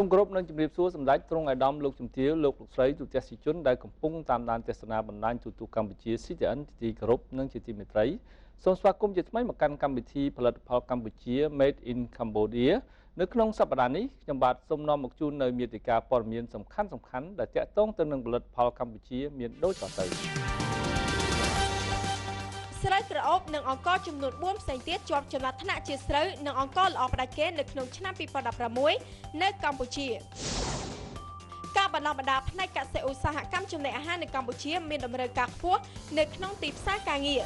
គុំគោរពនឹងជំរាបសួរសម្ដេចទ្រង់អាយដាមលោកជំទាវលោកស្រីទូតសិជនដែលកំពុងតាមដានទស្សនាបណ្ដាញទូទាំងកម្ពុជា CTN ជាទីគោរពនិងជាទីមេត្រីសូមស្វាគមន៍ជាថ្មីមកកាន់កម្មវិធីផលិតផលកម្ពុជា Made in Cambodia នៅក្នុងសប្តាហ៍នេះខ្ញុំបាទសូមនាំមកជូននៅមាតិកាព័ត៌មានសំខាន់ដែលទាក់ទងទៅនឹងផលិតផលកម្ពុជាមានដូចតទៅស្រូវក្រអូបនិងអង្ករចំនួន4ផ្សេងទៀតជាប់ចំណាត់ថ្នាក់ជាស្រូវនិងអង្ករល្អផ្ដាច់គេនៅក្នុងឆ្នាំ2016នៅកម្ពុជាការបណ្ដុះបណ្ដាលផ្នែកកសិឧស្សាហកម្មចំណីអាហារនៅកម្ពុជាមានតម្រូវការខ្ពស់នៅក្នុងទីផ្សារការងារ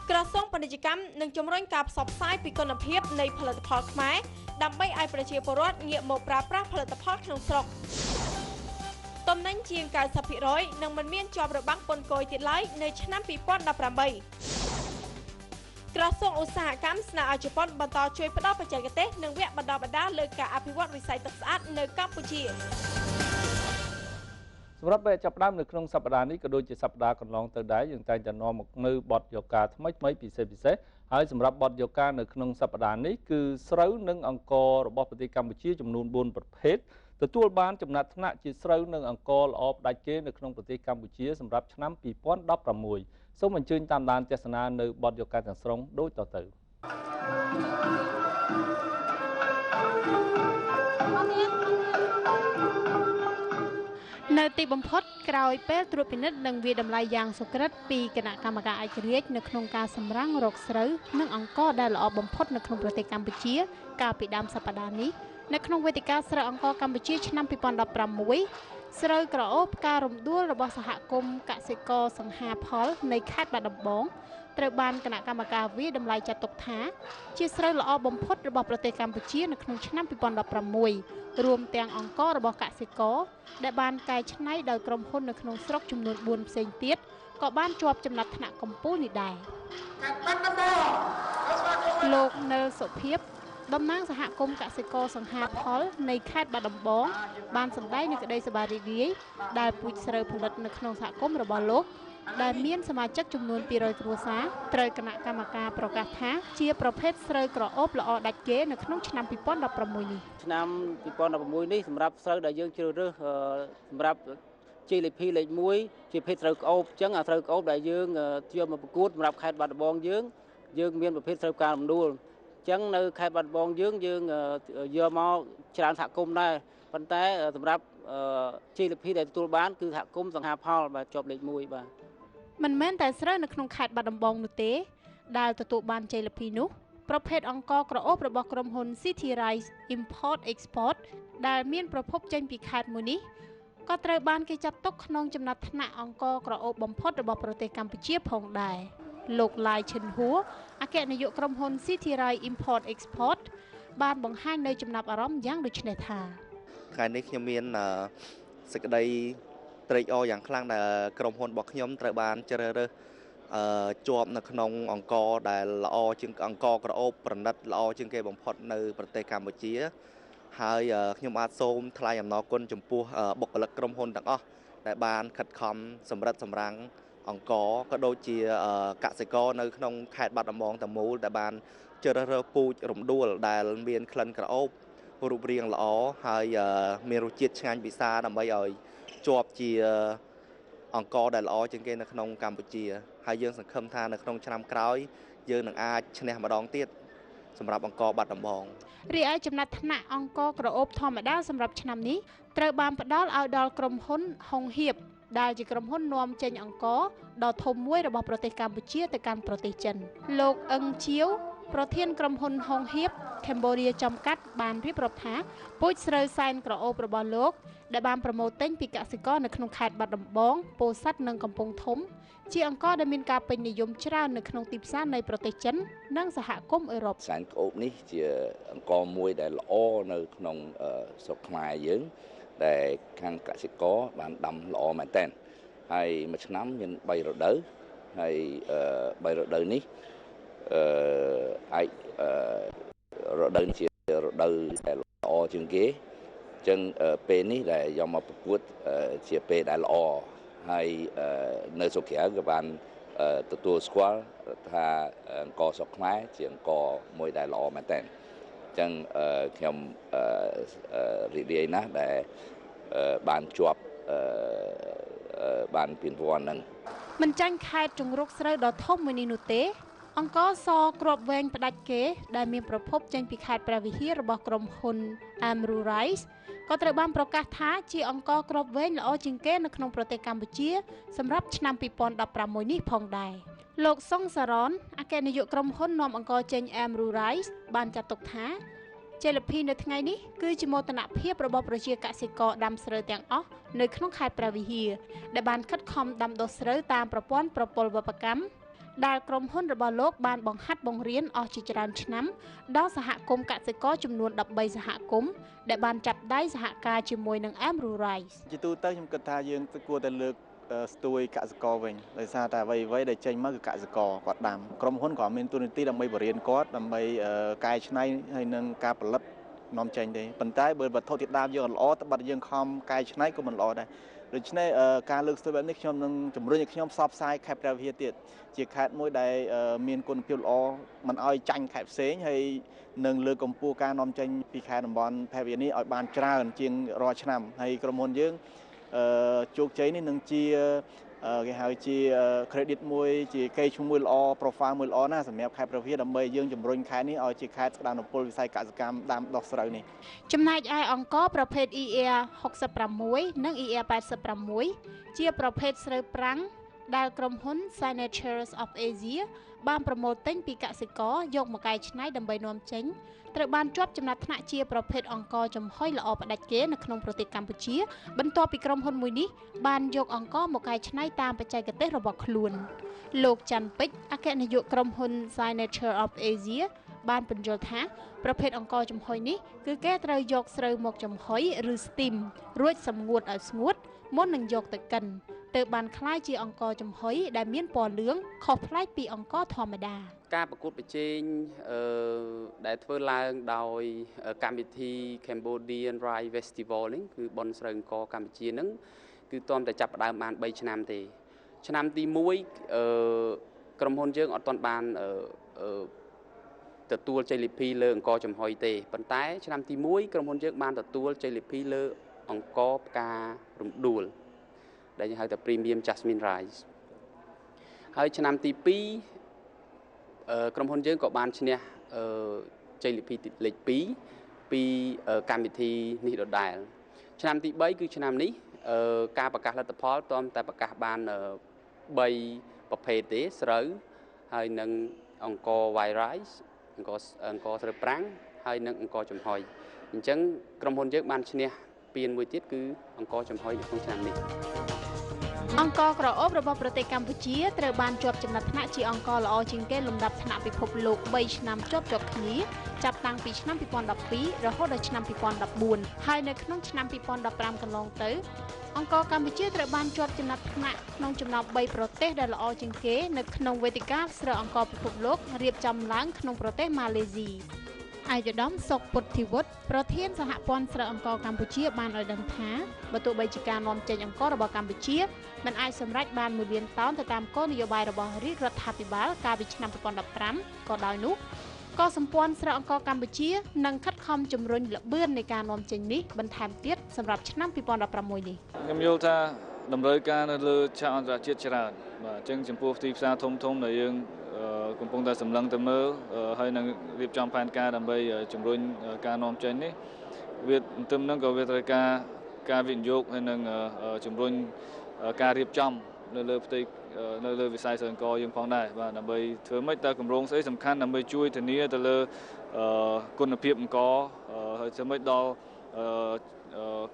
ក្រសួងពាណិជ្ជកម្មនឹងជំរុញការផ្សព្វផ្សាយពីគុណភាពនៃផលិតផលខ្មែរដើម្បីឲ្យប្រជាពលរដ្ឋងាកមកប្រើប្រាស់ផលិតផលក្នុងស្រុកតំណែងជាង 90% នឹងមិនមានជាប់របាំងពន្ធគយទៀតឡើយនៅឆ្នាំ2018ក្រសួងឧស្សាហកម្មស្នើឲ្យជប៉ុនបន្តជួយផ្តល់បច្ចេកទេសនិងវគ្គបណ្ដុះបណ្ដាលលើការអភិវឌ្ឍវិស័យទឹកស្អាតនៅកម្ពុជាសម្រាប់ពេលចាប់ផ្ដើមនៅក្នុងសប្តាហ៍នេះក៏ដូចជាសប្តាហ៍កន្លងទៅដែរយើងតែងតែនាំមកនៅបទយកការថ្មីពិសេសហើយសម្រាប់បទយកការនៅក្នុងសប្តាហ៍នេះគឺស្រូវនិងអង្កររបស់ប្រទេសកម្ពុជាចំនួន4ប្រភេទទទួលបានចំណាត់ថ្នាក់ជាស្រូវនិងអង្ករល្អផ្ដាច់គេនៅក្នុងប្រទេសកម្ពុជាសម្រាប់ឆ្នាំ2016សូមអញ្ជើញតាមដានទស្សនានៅបទយកការទាំងស្រុងដូចតទៅនៅទីបំផុតក្រោយពេលត្រួតពិនិត្យនិងវាតម្លៃយ៉ាងសុក្រិតពីគណៈកម្មការឯករាជ្យនៅក្នុងការសម្រាំងរកស្រូវនិងអង្ករដែលល្អបំផុតនៅក្នុងប្រទេសកម្ពុជាកាលពីដើមសប្តាហ៍នេះនៅក្នុងវេទិកាស្រូវអង្ករកម្ពុជាឆ្នាំ2016ស្រូវក្រអូបការរំដួលរបស់សហគមន៍កសិករសង្ហាផលនៃខេត្តបាត់ដំបងត្រូវបានគណៈកម្មការវាតម្លៃចាត់ទុកថាជាស្រូវល្អបំផុតរបស់ប្រទេសកម្ពុជានៅក្នុងឆ្នាំ2016រួមទាំងអង្កររបស់កសិករដែលបានកែច្នៃដោយក្រុមហ៊ុននៅក្នុងស្រុកចំនួន4ផ្សេងទៀតក៏បានជាប់ចំណាត់ថ្នាក់កម្ពុជានេះដែរលោកនិលសុភិបតំណាងសហគមន៍កសិករសង្ហាផលនៃខេត្តបាត់ដំបងបានសម្ដែងនូវក្តីសប្បាយរីករាយដែលពូជស្រូវផលិតនៅក្នុងសហគមន៍របស់លោកដែលមានសមាជិកចំនួន200គ្រួសារត្រូវគណៈកម្មការប្រកាសថាជាប្រភេទស្រូវក្រអូបល្អដាច់គេនៅក្នុងឆ្នាំ2016នេះឆ្នាំ2016នេះសម្រាប់ស្រូវដែលយើងជ្រើសរើសសម្រាប់GLP លេខ1ជាភេទស្រូវក្អូបអញ្ចឹងអាស្រូវក្អូបដែលយើងយកមកប្រកួតសម្រាប់ខេត្តបាត់ដំបងយើងមានប្រភេទស្រូវការរំដួលអញ្ចឹងនៅខេត្តបាត់ដំបងយើងយកមកច្រើនសហគមន៍ដែរប៉ុន្តែសម្រាប់GLP ដែលទទួលបានគឺសហគមន៍សង្ហាផលបាទជាប់លេខ1បាទមិនមែនតែស្រូវនៅក្នុងខេត្តបាត់ដំបងនោះទេដែលទទួលបានGLPនោះប្រភេទអង្ករក្រអូបរបស់ក្រុមហ៊ុន City Rice Import Export ដែលមានប្រភពចេញពីខេត្តមួយនេះក៏ត្រូវបានគេចាត់ទុកក្នុងចំណាត់ថ្នាក់អង្ករក្រអូបបំផុតរបស់ប្រទេសកម្ពុជាផងដែរលោកឡាយឈិនហួរអគ្គនាយកក្រុមហ៊ុន City Rice Import Export បានបង្ហាញនៅចំណាប់អារម្មណ៍យ៉ាងដូចនេះថាថ្ងៃនេះខ្ញុំមានសេចក្តីត្រេកអរយ៉ាងខ្លាំងដែលក្រុមហ៊ុនរបស់ខ្ញុំត្រូវបានជ្រើសរើសជាប់នៅក្នុងអង្ករដែលល្អជាងអង្ករក្រអូបប្រណិតល្អជាងគេបំផុតនៅប្រទេសកម្ពុជាហើយខ្ញុំបាទសូមថ្លែងអំណរគុណចំពោះបុគ្គលិកក្រុមហ៊ុនទាំងអស់ដែលបានខិតខំសម្រិតសម្រាំងអង្គក៏ដូចជាកសិករនៅក្នុងខេត្តបាត់ដំបងទាំងមូលដែលបានជ្រើសរើសពូជរំដួលដែលមានក្លិនក្រអូបរូបរាងល្អហើយមានរសជាតិឆ្ងាញ់ពិសាដើម្បីឲ្យជាប់ជាអង្គដែលល្អជាងគេនៅក្នុងកម្ពុជាហើយយើងសង្ឃឹមថានៅក្នុងឆ្នាំក្រោយយើងនឹងអាចឈ្នះម្ដងទៀតសម្រាប់អង្គបាត់ដំបងរីឯចំណាត់ថ្នាក់អង្គក្រអូបធម្មតាសម្រាប់ឆ្នាំនេះត្រូវបានផ្ដល់ឲ្យដល់ក្រុមហ៊ុនហុងហៀបដែលជាក្រុមហ៊ុននាំចេញអង្ករដ៏ធំមួយរបស់ប្រទេសកម្ពុជាទៅកាន់ប្រទេសចិនលោកអឹងជាវប្រធានក្រុមហ៊ុនហុងហៀប Cambodia ចំកាត់បានរៀបរាប់ថាពូជស្រូវសែនក្រអូបរបស់លោកដែលបានប្រមូលទិញពីកសិករនៅក្នុងខេត្តបាត់ដំបងពោធិ៍សាត់និងកំពង់ធំជាអង្ករដែលមានការពេញនិយមច្រើននៅក្នុងទីផ្សារនៃប្រទេសចិននិងសហគមន៍អឺរ៉ុបសែនក្អូបនេះជាអង្ករមួយដែលល្អនៅក្នុងស្រុកខ្មែរយើងដែលខាងកសិករបានដាំល្អមែនទែនហើយមួយឆ្នាំមាន3រដូវហើយ3រដូវនេះអាចរដូវជារដូវដែលល្អជាងគេអញ្ចឹងពេលនេះដែលយកមកប្រកួតជាពេលដែលល្អហើយនៅស្រុកក្រៅក៏បានទទួលស្គាល់ថាអង្គស្រុកខ្មែរជាអង្គមួយដែលល្អមែនទែន ចឹងខ្ញុំរីករាយណាស់ដែលបានជាប់បានពានរង្វាន់ហ្នឹងមិនចាញ់ខេត្តជង្រុកស្រូវដ៏ធំមួយនេះនោះទេអង្គរសគ្រាប់វែងផ្ដាច់គេដែលមានប្រភពចេញពីខេត្តព្រះវិហាររបស់ក្រុមហ៊ុន Amru Rice ក៏ត្រូវបានប្រកាសថាជាអង្គរគ្រាប់វែងល្អជាងគេនៅក្នុងប្រទេសកម្ពុជាសម្រាប់ឆ្នាំ2016នេះផងដែរលោកសុងសារ៉នអគ្គនាយកក្រុមហ៊ុននាំអង្គរចេញ Amru Rice បានចាត់ទុកថាជលភីនៅថ្ងៃនេះគឺជាមោទនភាពរបស់ប្រជាកសិករដាំស្រូវទាំងអស់នៅក្នុងខេត្តព្រះវិហារដែលបានខិតខំដាំដុះស្រូវតាមប្រព័ន្ធប្រពលវប្បកម្មដែលក្រុមហ៊ុនរបស់លោកបានបង្ហាត់បង្រៀនអស់ជាច្រើនឆ្នាំដល់សហគមន៍កសិករចំនួន13សហគមន៍ដែលបានចាប់ដៃសហការជាមួយនឹង Amru Rice ជាទូទៅខ្ញុំគិតថាយើងគួរតែលើកស្ទួយកសិករវិញដោយសារតែអ្វីដែលចេញមកគឺកសិករគាត់ដាំក្រុមហ៊ុនក៏មានទូនាទីដើម្បីបរិញ្ញាគាត់ដើម្បីកែច្នៃហើយនឹងការផលិតនាំចេញទេប៉ុន្តែបើវត្ថុធាតុដើមយើងល្អតែបាត់យើងខំកែច្នៃក៏មិនល្អដែរដូច្នេះការលើកស្ទួយបែបនេះខ្ញុំនឹងជំរុញឲ្យខ្ញុំផ្សព្វផ្សាយខេត្តព្រះវិហារទៀតជាខេត្តមួយដែលមានគុណភាពល្អមិនឲ្យចាញ់ខេត្តផ្សេងហើយនឹងលើកកម្ពស់ការនាំចេញពីខេត្តតំបន់ព្រះវិហារនេះឲ្យបានច្រើនជាងរាល់ឆ្នាំហើយក្រុមហ៊ុនយើងជោគជ័យនេះនឹងជាគេហៅជា credit មួយជាកេរ្តិ៍ឈ្មោះមួយល្អ profile មួយល្អណាស់សម្រាប់ខេត្តព្រះវិហារដើម្បីយើងជំរុញខេត្តនេះឲ្យជាខេត្តស្ដារនពលវិស័យកសិកម្មដាំដុះស្រូវនេះចំណែកឯអង្គរប្រភេទ ER 66និង ER 86ជាប្រភេទស្រូវប្រាំងដែលក្រុមហ៊ុន Signatures of Asia បានប្រមូលទិញពីកសិករយកមកកែច្នៃដើម្បីនាំចេញត្រូវបានជាប់ចំណាត់ថ្នាក់ជាប្រភេទអង្គរចំហុយល្អផ្ដាច់គេនៅក្នុងប្រទេសកម្ពុជាបន្ទាប់ពីក្រុមហ៊ុនមួយនេះបានយកអង្គរមកកែច្នៃតាមបច្ចេកទេសរបស់ខ្លួនលោកច័ន្ទពេជ្រអគ្គនាយកក្រុមហ៊ុន Signature of Asia បានពន្យល់ថាប្រភេទអង្គរចំហុយនេះគឺគេត្រូវយកស្រូវមកចំហុយឬ steam រួចសម្ងួតឲ្យស្ងួតមុននឹងយកទៅកិនទើបបានคล้ายជាអង្គរចំហុយដែលមានពណ៌លឿងខុសប្លែកពីអង្គរធម្មតាការប្រកួតប្រជែងដែលធ្វើឡើងដោយកម្មវិធី Cambodian Rice Festival នេះគឺបុណ្យស្រូវអង្គរកម្ពុជាហ្នឹងគឺទាន់តែចាប់ផ្ដើមបាន3ឆ្នាំទេឆ្នាំទី1ក្រុមហ៊ុនយើងអត់ទាន់បានទទួលជ័យលាភីលើអង្គរចំហុយទេប៉ុន្តែឆ្នាំទី1ក្រុមហ៊ុនយើងបានទទួលជ័យលាភីលើអង្គរផ្ការំដួលដែលហៅថា Premium Jasmine Rice ហើយឆ្នាំទី2ក្រុមហ៊ុនយើងក៏បានឈ្នះជ័យលាភីលេខ2ពីកម្មវិធីនេះដដែលឆ្នាំទី3គឺឆ្នាំនេះការប្រកាសលទ្ធផលទាន់តែប្រកាសបាន3ប្រភេទទេស្រូវហើយនឹងអង្គរ White Rice អង្គរស្រូវប្រាំងហើយនឹងអង្គរចំហុយអញ្ចឹងក្រុមហ៊ុនយើងបានឈ្នះពានមួយទៀតគឺអង្គរចំហុយនៅក្នុងឆ្នាំនេះអង្គរក្រអូបរបស់ប្រទេសកម្ពុជាត្រូវបានជាប់ចំណាត់ថ្នាក់ជាអង្គរល្អជាងគេលំដាប់ថ្នាក់ពិភពលោក3ឆ្នាំជាប់គ្នាចាប់តាំងពីឆ្នាំ2012រហូតដល់ឆ្នាំ2014ហើយនៅក្នុងឆ្នាំ2015កន្លងទៅអង្គរកម្ពុជាត្រូវបានជាប់ចំណាត់ថ្នាក់ក្នុងចំណោម3ប្រទេសដែលល្អជាងគេនៅក្នុងវេទិកាស្រូវអង្គរពិភពលោករៀបចំឡើងក្នុងប្រទេសម៉ាឡេស៊ីឯកឧត្តមសុកពុទ្ធិវុឌ្ឍប្រធានសហព័ន្ធស្រូវអង្គរកម្ពុជាបានឲ្យដឹងថាបើទោះបីជាការនាំចេញអង្គររបស់កម្ពុជាមិនអាចសម្រេចបាន1លានតោនទៅតាមគោលនយោបាយរបស់រាជរដ្ឋាភិបាលកាលពីឆ្នាំ2015ក៏ដោយនោះក៏សម្ព័ន្ធស្រូវអង្គរកម្ពុជានឹងខិតខំជំរុញល្បឿននៃការនាំចេញនេះបន្ថែមទៀតសម្រាប់ឆ្នាំ2016នេះខ្ញុំយល់ថាតម្រូវការនៅលើឆាកអន្តរជាតិច្រើនបាទអញ្ចឹងចំពោះទីផ្សារធំៗដែលយើងកំពុងតែសម្លឹងទៅមើលហើយនឹងរៀបចំផែនការដើម្បីជំរុញការនាំចេញនេះវាទន្ទឹមនឹងក៏វាត្រូវការវិនិយោគហើយនឹងជំរុញការរៀបចំនៅលើផ្ទៃនៅលើវិស័យស្រូវអង្គរយើងផងដែរបាទដើម្បីធ្វើម៉េចតើគម្រោងស្អីសំខាន់ដើម្បីជួយធានាទៅលើគុណភាពអង្គរហើយធ្វើម៉េចដល់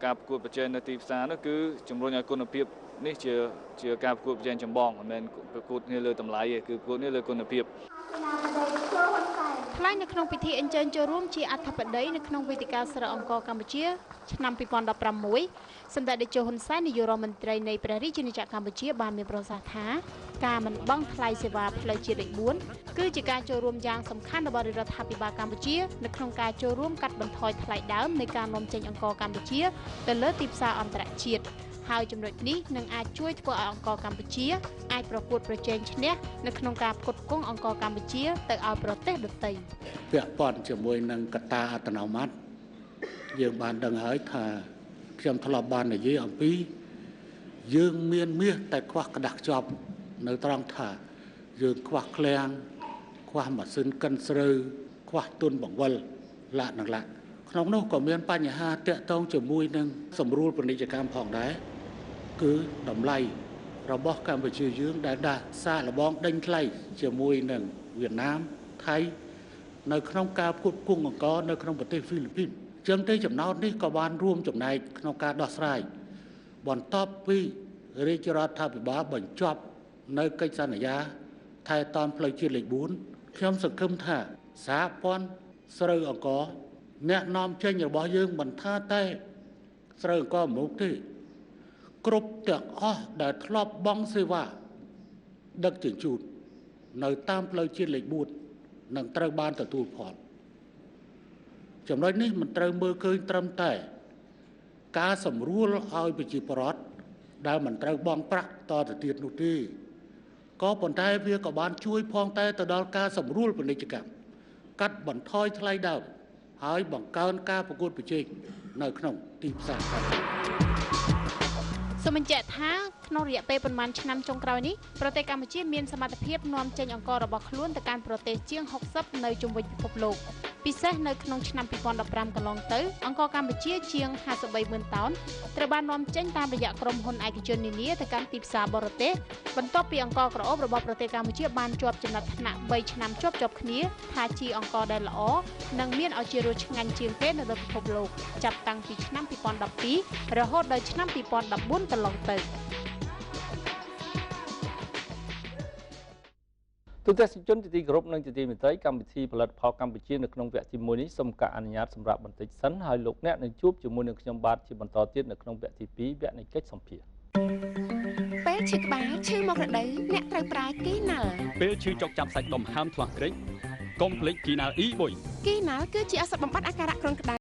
ការប្រកួតប្រជែងនៅទីផ្សារនោះគឺជំរុញឲ្យគុណភាពនេះជាការប្រកួតប្រជែងចម្បងមិនមែនប្រកួតគ្នាលើតម្លៃទេគឺប្រកួតគ្នាលើគុណភាពថ្លែងនៅក្នុងពិធីអញ្ជើញចូលរួមជាអធិបតីនៅក្នុងវេទិកាស្រូវអង្គរកម្ពុជាឆ្នាំ2016សម្ដេចតេជោហ៊ុនសែននាយករដ្ឋមន្ត្រីនៃព្រះរាជាណាចក្រកម្ពុជាបានមានប្រសាសន៍ថាការមិនបង់ថ្លៃសេវាផ្លូវជាតិលេខ4គឺជាការចូលរួមយ៉ាងសំខាន់របស់រដ្ឋាភិបាលកម្ពុជានៅក្នុងការចូលរួមកាត់បន្ថយថ្លៃដើមនៃការនាំចេញអង្គរកម្ពុជាទៅលើទីផ្សារអន្តរជាតិ ហើយចំណុចនេះនឹងអាចជួយធ្វើឲ្យអង្គរកម្ពុជាអាចប្រកួតប្រជែងឈ្នះនៅក្នុងការផ្គត់ផ្គង់អង្គរកម្ពុជាទៅឲ្យប្រទេសដទៃពាក់ព័ន្ធជាមួយនឹងកត្តាអត្តនោម័តយើងបានដឹងហើយថាខ្ញុំធ្លាប់បាននិយាយអំពីយើងមានមាសតែខ្វះក្តាស់ខ្ជាប់នៅត្រង់ថាយើងខ្វះឃ្លាំងខ្វះម៉ាស៊ីនកិនស្រូវខ្វះទុនបង្វិលឡាក់នឹងឡាក់ក្នុងនោះក៏មានបញ្ហាតាក់ទងជាមួយនឹងសម្រួលពាណិជ្ជកម្មផងដែរគឺតម្លៃរបស់កម្ពុជាយើងដែលដាក់សាកល្បងដេញថ្លៃជាមួយនឹងវៀតណាមថៃនៅក្នុងការផ្គត់ផ្គង់អង្ករនៅក្នុងប្រទេសហ្វីលីពីនចឹងទេចំណោទនេះក៏បានរួមចំណែកក្នុងការដោះស្រាយបន្ទាប់ពីរាជរដ្ឋាភិបាលបញ្ចប់នៅកិច្ចសន្យាថែទាំផ្លូវជាតិលេខ4ខ្ញុំសង្ឃឹមថាសហព័ន្ធស្រូវអង្ករអ្នកនាំចេញរបស់យើងមិនថាតែស្រូវអង្ករមុខទេគ្រប់ទាំងអស់ដែលធ្លាប់បង់សេវាដឹកជញ្ជូននៅតាមផ្លូវជាតិលេខ4នឹងត្រូវបានទទួលផលចំណុចនេះមិនត្រូវមើលឃើញត្រឹមតែការសម្រួលឲ្យប្រជាពលរដ្ឋដែលមិនត្រូវបង់ប្រាក់តទៅទៀតនោះទេក៏ប៉ុន្តែវាក៏បានជួយផងតែទៅដល់ការសម្រួលពាណិជ្ជកម្មកាត់បន្ថយថ្លៃដើមហើយបង្កើនការប្រកួតប្រជែងនៅក្នុងទីផ្សារសូមបញ្ជាក់ថាក្នុងរយៈពេលប្រមាណឆ្នាំចុងក្រោយនេះប្រទេសកម្ពុជាមានសមត្ថភាពនាំចេញអង្កររបស់ខ្លួនទៅកាន់ប្រទេសជាង60នៅជុំវិញពិភពលោកពិសេសនៅក្នុងឆ្នាំ2015កន្លងទៅអង្ករកម្ពុជាជាង53,000 តោនត្រូវបាននាំចេញតាមរយៈក្រុមហ៊ុនឯកជននានាទៅកាន់ទីផ្សារបរទេសបន្ទាប់ពីអង្ករក្រអូបរបស់ប្រទេសកម្ពុជាបានជាប់ចំណាត់ថ្នាក់3ឆ្នាំជាប់គ្នាថាជាអង្ករដែលល្អនិងមានឱជារសឆ្ងាញ់ជាងគេនៅលើពិភពលោកចាប់តាំងពីឆ្នាំ2012រហូតដល់ឆ្នាំ2014កន្លងទៅទូទាំងជនជាទីគោរពនិងជាទីមេត្រីកម្មវិធីផលិតផលកម្ពុជានៅក្នុងវគ្គទី1នេះសូមការអនុញ្ញាតសម្រាប់បន្តិចសិនហើយលោកអ្នកនឹងជួបជាមួយនឹងខ្ញុំបាទជាបន្តទៀតនៅក្នុងវគ្គទី2វគ្គនៃកិច្ចសម្ភាសន៍ពេលឈឺក្បាលឈឺមករដូវអ្នកត្រូវប្រើគីណាល់ពេលឈឺចុកចាប់សាច់ដុំហើមធ្លាក់ក្រេកកុំភ្លេចគីណាល់ E3 គីណាល់គឺជាឱសថបំបាត់អាការៈគ្រុនក្តៅ